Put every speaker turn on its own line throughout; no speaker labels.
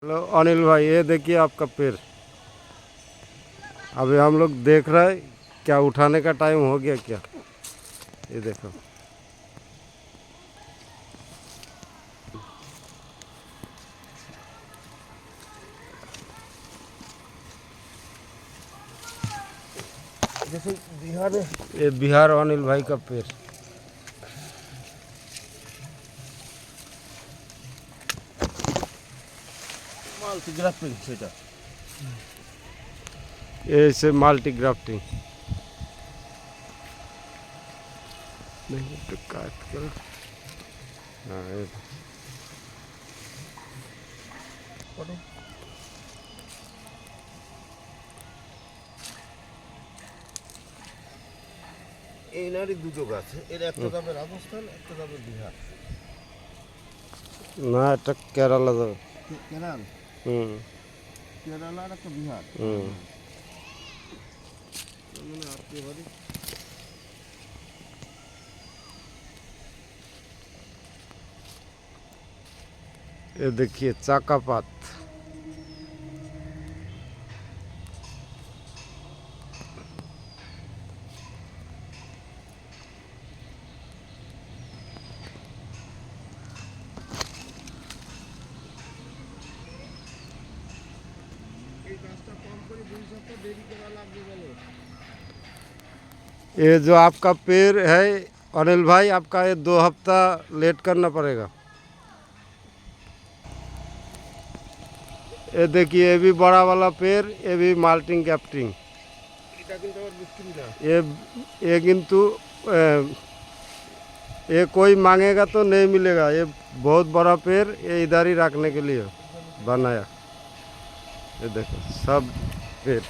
Hello Anil भाई, ये देखिए आपका पेड़। अभी हम लोग देख रहे हैं क्या उठाने का टाइम हो गया क्या। ये देखो,
जैसे बिहार में
ये बिहार अनिल भाई का पेड़।
মাল্টিগ্রাফটিং সেটা
ये इसे माल्टी ग्राफ्टिंग नहीं तो काट कर। हाँ, ये
এই নারী দুটো গাছ এর একটা যাবে রাজস্থান একটা যাবে বিহার
না, এটা কেরালা যাবে।
কেরাল
হুম
কেরালা আর একটা বিহার
হুম
মানে আপনি বাড়ি
ये देखिए चाकापात।
এই গাছটা কম করে 2 সপ্তাহ দেরি করা লাগবে বলো
ये जो आपका पेड़ है अनिल भाई, आपका ये 2 हफ्ता लेट करना पड़ेगा। ये देखिए, ये भी बड़ा वाला पेड़, ये भी माल्टिंग ग्राफ्टिंग।
এটা কিন্তু আবার বিক্রি না
ये किंतु ये कोई मांगेगा तो नहीं मिलेगा। ये बहुत बड़ा पेड़, ये इधर ही रखने के लिए बनाया। ये देखो सब पेड़।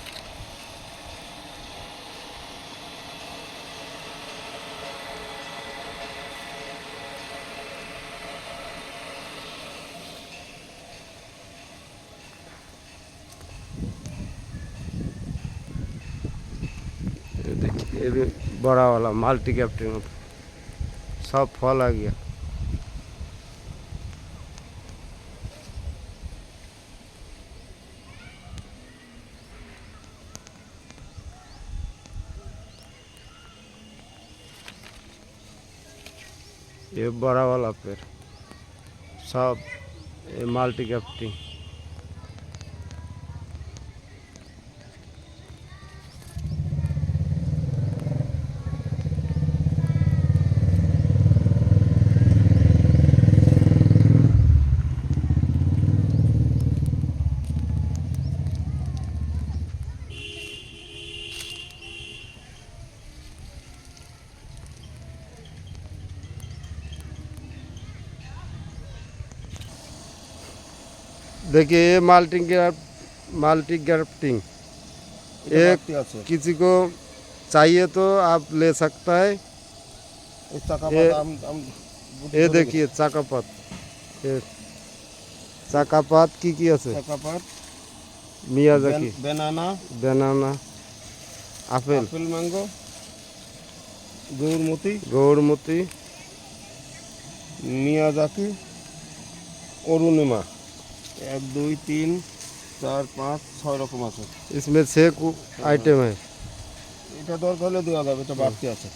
ये देखिए, ये भी बड़ा वाला माल्टी ग्राफ्टिंग, सब फल आ गया। ये बड़ा वाला पेड़ सब ये माल्टी ग्राफ्टिंग। देखिए ये माल्टी ग्राफ्टिंग,
এটা
ये
বাড়তি আছে
किसी को चाहिए तो आप ले सकता है।
এই চাকা
ये-
পাতা আমি
ये देखिए चाकापात, ये चाकापात की আছে
চাকাপাত
Miyazaki,
banana
banana, apple,
apple mango Gourmoti
Gourmoti,
Miyazaki Arunima 1 2 3 4 5 6 রকম আছে
इसमें 6 आइटम है।
এটা দরকার হলে দেওয়া যাবে এটা বাড়তি আছে